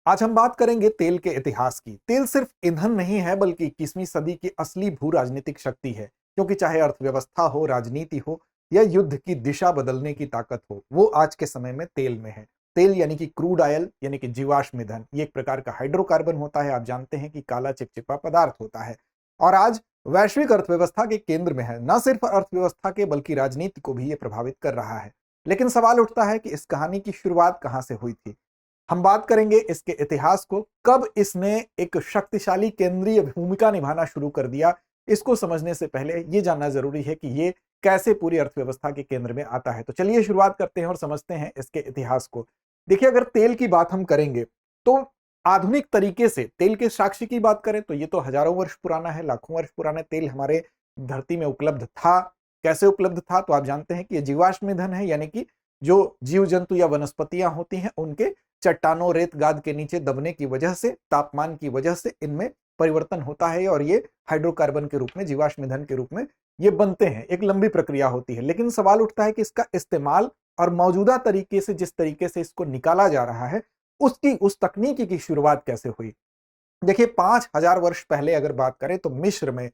आज हम बात करेंगे तेल के इतिहास की। तेल सिर्फ ईंधन नहीं है बल्कि 21वीं सदी की असली भू राजनीतिक शक्ति है, क्योंकि चाहे अर्थव्यवस्था हो, राजनीति हो या युद्ध की दिशा बदलने की ताकत हो, वो आज के समय में तेल में है। तेल यानी कि क्रूड ऑयल यानी कि जीवाश्म ईंधन, ये एक प्रकार का हाइड्रोकार्बन होता है। आप जानते हैं कि काला चिपचिपा पदार्थ होता है और आज वैश्विक अर्थव्यवस्था के केंद्र में है। न सिर्फ अर्थव्यवस्था के बल्कि राजनीति को भी ये प्रभावित कर रहा है। लेकिन सवाल उठता है कि इस कहानी की शुरुआत कहां से हुई थी। हम बात करेंगे इसके इतिहास को, कब इसने एक शक्तिशाली केंद्रीय भूमिका निभाना शुरू कर दिया। इसको समझने से पहले ये जानना जरूरी है कि ये कैसे पूरी अर्थव्यवस्था के केंद्र में आता है। तो चलिए शुरुआत करते हैं और समझते हैं इसके इतिहास को। देखिए, अगर तेल की बात हम करेंगे तो आधुनिक तरीके से तेल के साक्ष्य की बात करें तो ये तो हजारों वर्ष पुराना है, लाखों वर्ष पुराना तेल हमारे धरती में उपलब्ध था। कैसे उपलब्ध था? तो आप जानते हैं कि ये जीवाश्म ईंधन है, यानी कि जो जीव जंतु या वनस्पतियां होती हैं उनके चट्टानों, रेत गाद के नीचे दबने की वजह से, तापमान की वजह से इनमें परिवर्तन होता है और ये हाइड्रोकार्बन के रूप में, जीवाश्म ईंधन के रूप में ये बनते हैं। एक लंबी प्रक्रिया होती है, लेकिन सवाल उठता है कि इसका इस्तेमाल और मौजूदा तरीके से, जिस तरीके से इसको निकाला जा रहा है, उसकी उस तकनीकी की शुरुआत कैसे हुई। देखिए, 5000 वर्ष पहले अगर बात करें तो मिस्र में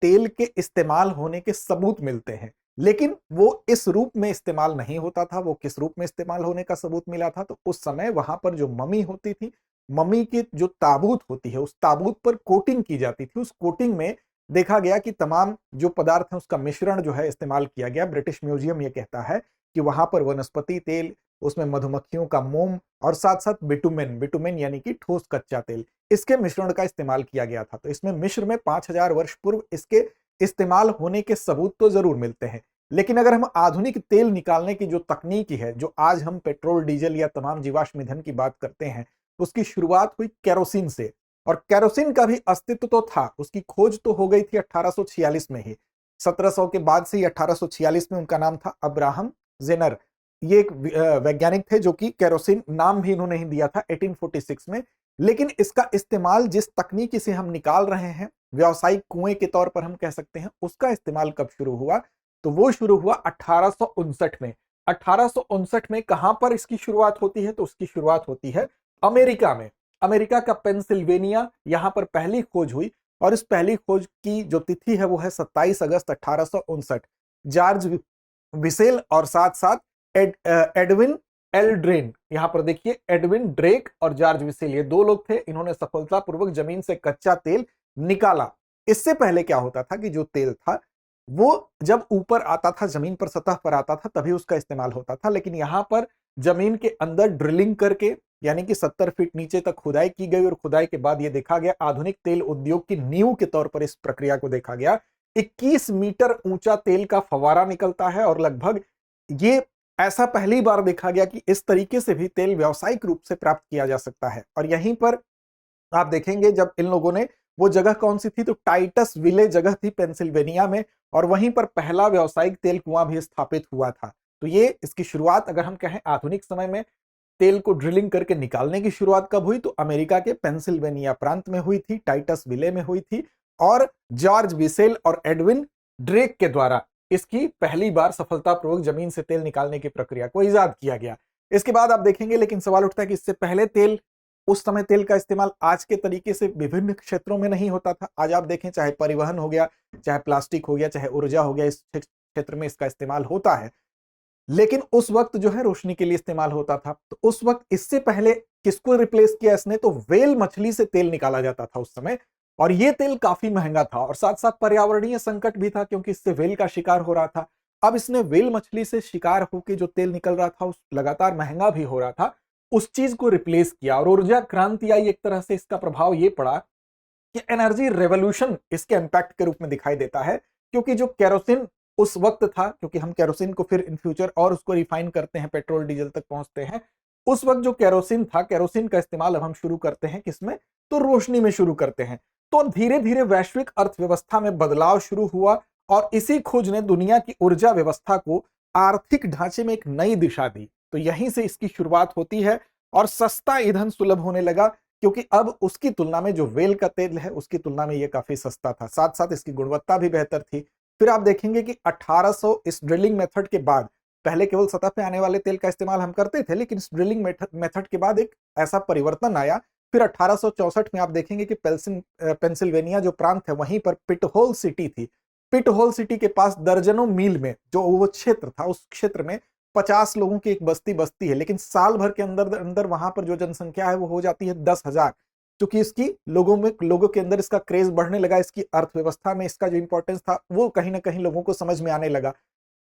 तेल के इस्तेमाल होने के सबूत मिलते हैं, लेकिन वो इस रूप में इस्तेमाल नहीं होता था। वो किस रूप में इस्तेमाल होने का सबूत मिला था? तो उस समय वहां पर जो ममी होती थी, ममी की जो ताबूत होती है, उस ताबूत पर कोटिंग की जाती थी। उस कोटिंग में देखा गया कि तमाम जो पदार्थ है उसका मिश्रण जो है इस्तेमाल किया गया। ब्रिटिश म्यूजियम ये कहता है कि वहां पर वनस्पति तेल, उसमें मधुमक्खियों का मोम और साथ साथ बिटुमेन, बिटुमेन यानी कि ठोस कच्चा तेल, इसके मिश्रण का इस्तेमाल किया गया था। तो इसमें मिस्र में 5000 वर्ष पूर्व इसके इस्तेमाल होने के सबूत तो जरूर मिलते हैं। लेकिन अगर हम आधुनिक तेल निकालने की जो तकनीकी है, जो आज हम पेट्रोल, डीजल या तमाम जीवाश्म ईंधन की बात करते हैं, उसकी शुरुआत हुई केरोसिन से। और केरोसिन का भी अस्तित्व तो था, उसकी खोज तो हो गई थी 1846 में ही। 1700 के बाद से ही 1846 में उनका नाम था अब्राहम जेनर। ये एक वैज्ञानिक थे जो कि केरोसिन नाम भी इन्होंने ही दिया था 1846 में। लेकिन इसका इस्तेमाल जिस तकनीकी से हम निकाल रहे हैं, व्यावसायिक कुएं के तौर पर हम कह सकते हैं, उसका इस्तेमाल कब शुरू हुआ? तो वो शुरू हुआ 1859 में। 1859 में कहां पर इसकी शुरुआत होती है? तो उसकी शुरुआत होती है अमेरिका में। अमेरिका का पेंसिल्वेनिया, यहां पर पहली खोज हुई और इस पहली खोज की जो तिथि है वो है 27 अगस्त 1859। जॉर्ज विसेल और साथ साथ एडविन एल्ड्रेन, यहां पर देखिए एडविन ड्रेक और जॉर्ज विसेल, ये दो लोग थे। इन्होंने सफलतापूर्वक जमीन से कच्चा तेल निकाला। इससे पहले क्या होता था कि जो तेल था वो जब ऊपर आता था, जमीन पर, सतह पर आता था, तभी उसका इस्तेमाल होता था। लेकिन यहां पर जमीन के अंदर ड्रिलिंग करके, यानी कि 70 फीट नीचे तक खुदाई की गई और खुदाई के बाद यह देखा गया, आधुनिक तेल उद्योग की नींव के तौर पर इस प्रक्रिया को देखा गया। 21 मीटर ऊंचा तेल का फवारा निकलता है और लगभग ये ऐसा पहली बार देखा गया कि इस तरीके से भी तेल व्यावसायिक रूप से प्राप्त किया जा सकता है। और यहीं पर आप देखेंगे जब इन लोगों ने, वो जगह कौन सी थी? तो टाइटस विले जगह थी पेंसिल्वेनिया में, और वहीं पर पहला व्यावसायिक तेल कुआं भी स्थापित हुआ था। तो ये इसकी शुरुआत, अगर हम कहें आधुनिक समय में तेल को ड्रिलिंग करके निकालने की शुरुआत कब हुई, तो अमेरिका के पेंसिल्वेनिया प्रांत में हुई थी, टाइटस विले में हुई थी। और जॉर्ज विसेल और एडविन ड्रेक के द्वारा इसकी पहली बार सफलतापूर्वक जमीन से तेल निकालने की प्रक्रिया को इजाद किया गया। इसके बाद आप देखेंगे, लेकिन सवाल उठता है कि इससे पहले तेल, उस समय तेल का इस्तेमाल आज के तरीके से विभिन्न क्षेत्रों में नहीं होता था। आज आप देखें, चाहे परिवहन हो गया, चाहे प्लास्टिक हो गया, चाहे ऊर्जा हो गया, इस क्षेत्र में इसका इस्तेमाल होता है। लेकिन उस वक्त जो है रोशनी के लिए इस्तेमाल होता था। तो उस वक्त, इससे पहले किसको रिप्लेस किया इसने? तो व्हेल मछली से तेल निकाला जाता था उस समय, और यह तेल काफी महंगा था और साथ साथ पर्यावरणीय संकट भी था, क्योंकि इससे व्हेल का शिकार हो रहा था। अब इसने व्हेल मछली से शिकार होकर जो तेल निकल रहा था, उस लगातार महंगा भी हो रहा था, उस चीज को रिप्लेस किया और ऊर्जा क्रांति आई। एक तरह से इसका प्रभाव यह पड़ा कि एनर्जी रेवोल्यूशन इसके इंपैक्ट के रूप में दिखाई देता है। क्योंकि जो केरोसिन उस वक्त था, क्योंकि हम केरोसिन को फिर इन फ्यूचर और उसको रिफाइन करते हैं, पेट्रोल डीजल तक पहुंचते हैं, उस वक्त जो केरोसिन था, केरोसिन का इस्तेमाल अब हम शुरू करते हैं किसमें? तो रोशनी में शुरू करते हैं। तो धीरे धीरे वैश्विक अर्थव्यवस्था में बदलाव शुरू हुआ और इसी खोज ने दुनिया की ऊर्जा व्यवस्था को, आर्थिक ढांचे में एक नई दिशा दी। तो यहीं से इसकी शुरुआत होती है और सस्ता ईंधन सुलभ होने लगा, क्योंकि अब उसकी तुलना में जो व्हेल का तेल है उसकी तुलना में यह काफी सस्ता था, साथ साथ इसकी गुणवत्ता भी बेहतर थी। फिर आप देखेंगे कि 1800 इस ड्रिलिंग मेथड के बाद पहले केवल सतह पे आने वाले तेल का इस्तेमाल हम करते थे, लेकिन इस ड्रिलिंग मेथड के बाद एक ऐसा परिवर्तन आया। फिर 1864 में आप देखेंगे कि पेंसिल्वेनिया जो प्रांत है वहीं पर पिटहोल सिटी थी। पिटहोल सिटी के पास दर्जनों मील में जो वो क्षेत्र था, उस क्षेत्र में 50 लोगों की एक बस्ती बसती है, लेकिन साल भर के अंदर अंदर वहां पर जो जनसंख्या है वो हो जाती है 10,000। क्योंकि इसकी लोगों के अंदर इसका क्रेज बढ़ने लगा, इसकी अर्थव्यवस्था में इसका जो इंपॉर्टेंस था वो कहीं ना कहीं लोगों को समझ में आने लगा।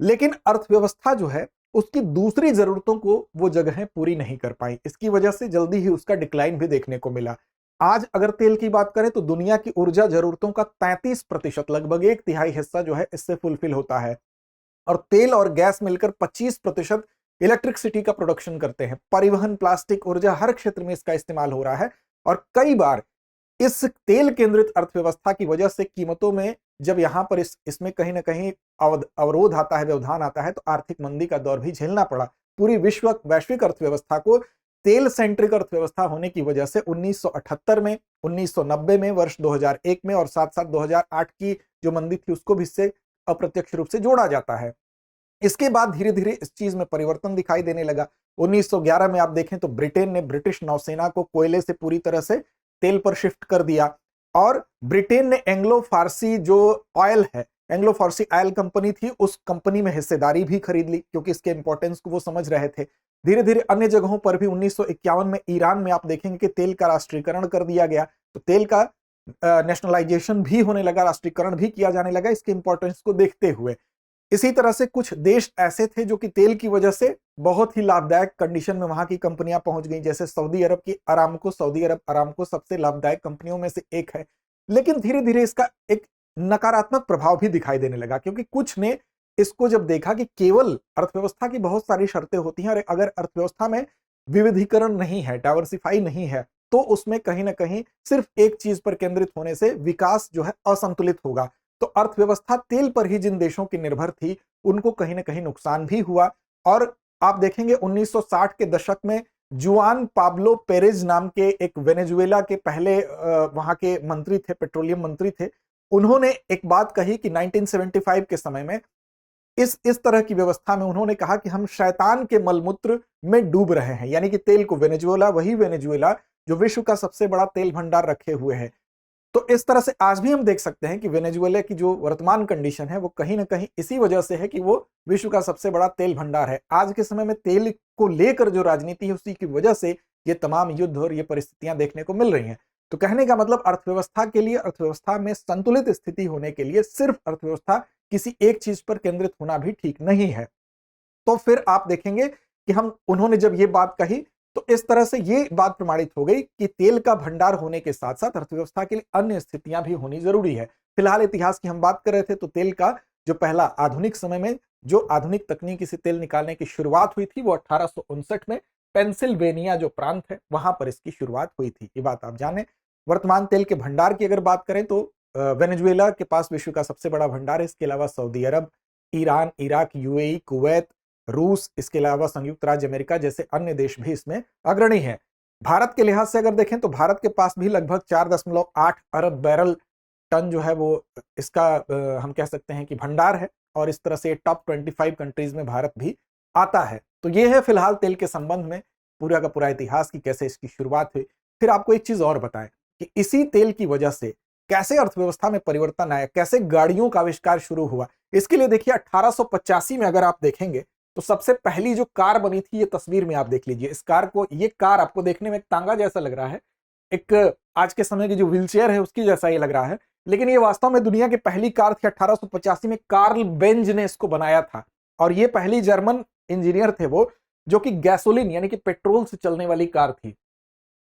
लेकिन अर्थव्यवस्था जो है उसकी दूसरी जरूरतों को वो जगहें पूरी नहीं कर पाई। इसकी वजह से जल्दी ही उसका डिक्लाइन भी देखने को मिला। आज अगर तेल की बात करें तो दुनिया की ऊर्जा जरूरतों का 33%, लगभग एक तिहाई हिस्सा जो है इससे फुलफिल होता है। और तेल और गैस मिलकर 25% इलेक्ट्रिसिटी का प्रोडक्शन करते हैं। परिवहन, प्लास्टिक, ऊर्जा, हर क्षेत्र में इसका इस्तेमाल हो रहा है। और कई बार इस तेल केंद्रित अर्थव्यवस्था की वजह से कीमतों में जब यहां पर इसमें कहीं ना कहीं अवरोध आता है, व्यवधान आता है, तो आर्थिक मंदी का दौर भी झेलना पड़ा। पूरी वैश्विक अर्थव्यवस्था को तेल सेंट्रिक अर्थव्यवस्था होने की वजह से 1978 में, 1990 में, वर्ष 2001 में और साथ साथ 2008 की जो मंदी थी उसको भी इससे अप्रत्यक्ष रूप से जोड़ा जाता है। इसके बाद धीरे धीरे इस चीज में परिवर्तन दिखाई देने लगा। 1911 में आप देखें तो ब्रिटेन ने ब्रिटिश नौसेना को कोयले से पूरी तरह से तेल पर शिफ्ट कर दिया और ब्रिटेन ने एंग्लो फारसी जो ऑयल है, एंग्लो फारसी ऑयल कंपनी थी, उस कंपनी में हिस्सेदारी भी खरीद ली क्योंकि इसके इंपॉर्टेंस को वो समझ रहे थे। धीरे धीरे अन्य जगहों पर भी 1951 में ईरान में आप देखेंगे कि तेल का राष्ट्रीयकरण कर दिया गया। तो तेल का नेशनलाइजेशन भी होने लगा, राष्ट्रीयकरण भी किया जाने लगा इसके इंपॉर्टेंस को देखते हुए। इसी तरह से कुछ देश ऐसे थे जो कि तेल की वजह से बहुत ही लाभदायक कंडीशन में वहां की कंपनियां पहुंच गई, जैसे सऊदी अरब की अरामको। सऊदी अरब अरामको सबसे लाभदायक कंपनियों में से एक है। लेकिन धीरे धीरे इसका एक नकारात्मक प्रभाव भी दिखाई देने लगा क्योंकि कुछ ने इसको जब देखा कि केवल अर्थव्यवस्था की बहुत सारी शर्तें होती हैं और अगर अर्थव्यवस्था में विविधीकरण नहीं है, डाइवर्सिफाई नहीं है, तो उसमें कहीं ना कहीं सिर्फ एक चीज पर केंद्रित होने से विकास जो है असंतुलित होगा। तो अर्थव्यवस्था तेल पर ही जिन देशों की निर्भर थी उनको कहीं ना कहीं नुकसान भी हुआ। और आप देखेंगे 1960 के दशक में जुआन पाब्लो पेरेज नाम के एक वेनेजुएला के पहले वहां के मंत्री थे, पेट्रोलियम मंत्री थे। उन्होंने एक बात कही कि 1975 के समय में इस तरह की व्यवस्था में उन्होंने कहा कि हम शैतान के मलमूत्र में डूब रहे हैं, यानी कि तेल को, वेनेजुएला, वही वेनेजुएला जो विश्व का सबसे बड़ा तेल भंडार रखे हुए है। तो इस तरह से आज भी हम देख सकते हैं कि वेनेजुएला की जो वर्तमान कंडीशन है वो कहीं ना कहीं इसी वजह से है कि वो विश्व का सबसे बड़ा तेल भंडार है। आज के समय में तेल को लेकर जो राजनीति है उसी की वजह से ये तमाम युद्ध और ये परिस्थितियां देखने को मिल रही हैं। तो कहने का मतलब अर्थव्यवस्था के लिए, अर्थव्यवस्था में संतुलित स्थिति होने के लिए सिर्फ अर्थव्यवस्था किसी एक चीज पर केंद्रित होना भी ठीक नहीं है। तो फिर आप देखेंगे कि उन्होंने जब ये बात कही तो इस तरह से ये बात प्रमाणित हो गई कि तेल का भंडार होने के साथ साथ अर्थव्यवस्था के लिए अन्य स्थितियां भी होनी जरूरी है। फिलहाल इतिहास की हम बात कर रहे थे तो तेल का जो पहला आधुनिक समय में जो आधुनिक तकनीकी से तेल निकालने की शुरुआत हुई थी वो 1859 में पेंसिल्वेनिया जो प्रांत है वहां पर इसकी शुरुआत हुई थी। ये बात आप जाने। वर्तमान तेल के भंडार की अगर बात करें तो वेनेजुएला के पास विश्व का सबसे बड़ा भंडार है। इसके अलावा सऊदी अरब, ईरान, इराक, यूएई, कुवैत, रूस, इसके अलावा संयुक्त राज्य अमेरिका जैसे अन्य देश भी इसमें अग्रणी हैं। भारत के लिहाज से अगर देखें तो भारत के पास भी लगभग 4.8 अरब बैरल टन जो है वो इसका हम कह सकते हैं कि भंडार है और इस तरह से टॉप 25 कंट्रीज में भारत भी आता है। तो ये है फिलहाल तेल के संबंध में पूरा का पूरा इतिहास की कैसे इसकी शुरुआत हुई। फिर आपको एक चीज और बताएं कि इसी तेल की वजह से कैसे अर्थव्यवस्था में परिवर्तन आया, कैसे गाड़ियों का आविष्कार शुरू हुआ। इसके लिए देखिए 1885 में अगर आप देखेंगे तो सबसे पहली जो कार बनी थी, ये तस्वीर में आप देख लीजिए इस कार को। ये कार आपको देखने में एक तांगा जैसा लग रहा है, एक आज के समय की जो व्हीलचेयर है उसकी जैसा ये लग रहा है, लेकिन ये वास्तव में दुनिया की पहली कार थी। 1885 में कार्ल बेंज ने इसको बनाया था और ये पहली जर्मन इंजीनियर थे वो, जो कि गैसोलीन यानी कि पेट्रोल से चलने वाली कार थी।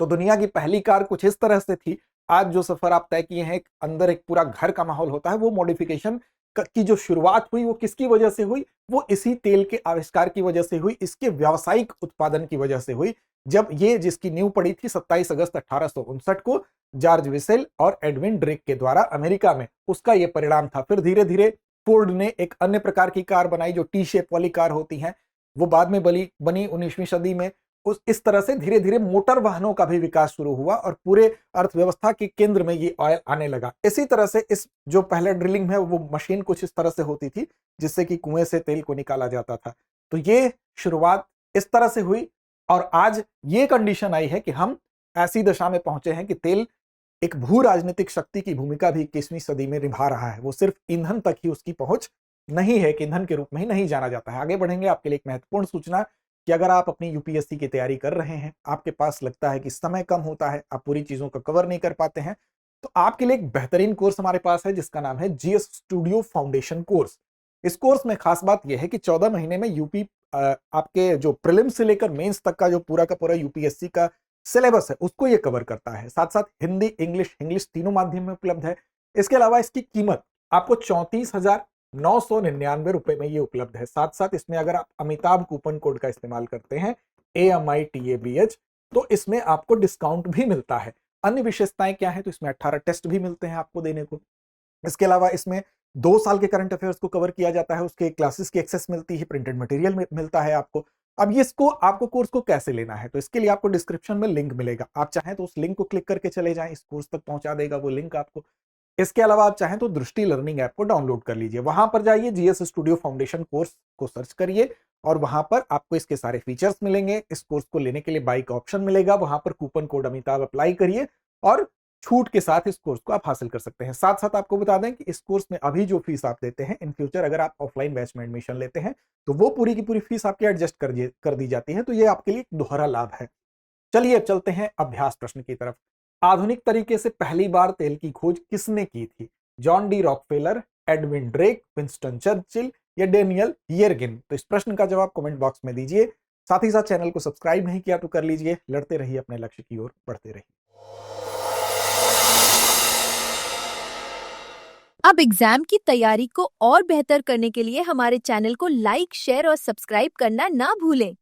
तो दुनिया की पहली कार कुछ इस तरह से थी। आज जो सफर आप तय किए हैं, अंदर एक पूरा घर का माहौल होता है, वो मॉडिफिकेशन की जो शुरुआत हुई वो किसकी वजह से हुई? वो इसी तेल के आविष्कार की वजह से हुई, इसके व्यावसायिक उत्पादन की वजह से हुई। जब ये जिसकी नींव पड़ी थी 27 अगस्त 1859 को जॉर्ज विसेल और एडविन ड्रेक के द्वारा अमेरिका में, उसका ये परिणाम था। फिर धीरे धीरे फोर्ड ने एक अन्य प्रकार की कार बनाई जो टी शेप वाली कार होती हैं, वो बाद में बनी 19वीं सदी में। इस तरह से धीरे धीरे मोटर वाहनों का भी विकास शुरू हुआ और पूरे अर्थव्यवस्था के केंद्र में ये ऑयल आने लगा। इसी तरह से इस जो पहले ड्रिलिंग है वो मशीन कुछ इस तरह से होती थी जिससे कि कुएं से तेल को निकाला जाता था। तो ये शुरुआत इस तरह से हुई और आज ये कंडीशन आई है कि हम ऐसी दशा में पहुंचे हैं कि तेल एक भू राजनीतिक शक्ति की भूमिका भी 21वीं सदी में निभा रहा है। वो सिर्फ ईंधन तक ही उसकी पहुंच नहीं है कि ईंधन के रूप में ही नहीं जाना जाता है। आगे बढ़ेंगे, आपके लिए एक महत्वपूर्ण सूचना कि अगर आप अपनी यूपीएससी की तैयारी कर रहे हैं, आपके पास लगता है कि समय कम होता है, आप पूरी चीजों को कवर नहीं कर पाते हैं, तो आपके लिए एक बेहतरीन कोर्स हमारे पास है जिसका नाम है जीएस स्टूडियो फाउंडेशन कोर्स। इस कोर्स में खास बात यह है कि 14 महीने में यूपी आपके जो प्रीलिम्स से लेकर मेंस तक का जो पूरा का पूरा यूपीएससी का सिलेबस है उसको ये कवर करता है। साथ साथ हिंदी, इंग्लिश तीनों माध्यम में उपलब्ध है। इसके अलावा इसकी कीमत आपको 34,999 रुपए में ये उपलब्ध है। साथ साथ इसमें अगर आप अमिताभ कूपन कोड का इस्तेमाल करते हैं AMITABH, तो इसमें आपको डिस्काउंट भी मिलता है। अन्य विशेषताएं क्या है, तो इसमें 18 टेस्ट भी मिलते हैं आपको देने को। इसके अलावा इसमें 2 साल के करंट अफेयर्स को कवर किया जाता है, उसके क्लासेस की एक्सेस मिलती है, प्रिंटेड मटेरियल मिलता है आपको। अब ये इसको आपको कोर्स को कैसे लेना है, तो इसके लिए आपको डिस्क्रिप्शन में लिंक मिलेगा। आप चाहें तो उस लिंक को क्लिक करके चले जाएं, इस कोर्स तक पहुंचा देगा वो लिंक आपको। इसके अलावा आप चाहें तो दृष्टि लर्निंग ऐप को डाउनलोड कर लीजिए। वहां पर जाइए, जीएस स्टूडियो फाउंडेशन कोर्स को सर्च करिए और वहां पर आपको इसके सारे फीचर्स मिलेंगे। इस कोर्स को लेने के लिए बाई का ऑप्शन मिलेगा, वहां पर कूपन कोड अमिताभ अप्लाई करिए और छूट के साथ इस कोर्स को आप हासिल कर सकते हैं। साथ साथ आपको बता दें कि इस कोर्स में अभी जो फीस आप देते हैं, इन फ्यूचर अगर आप ऑफलाइन बैच में एडमिशन लेते हैं तो वो पूरी की पूरी फीस आपकी एडजस्ट कर दी जाती है। तो ये आपके लिए एक दोहरा लाभ है। चलिए अब चलते हैं अभ्यास प्रश्न की तरफ। आधुनिक तरीके से पहली बार तेल की खोज किसने की थी? John D Rockefeller, Edwin Drake, Winston Churchill या डेनियल येरगिन? तो इस प्रश्न का जवाब कमेंट बॉक्स में दीजिए। साथ ही साथ चैनल को सब्सक्राइब नहीं किया तो कर लीजिए। लड़ते रहिए अपने लक्ष्य की ओर बढ़ते रहिए। अब एग्जाम की तैयारी को और बेहतर करने के लिए हमारे चैनल को लाइक, शेयर और सब्सक्राइब करना ना भूलें।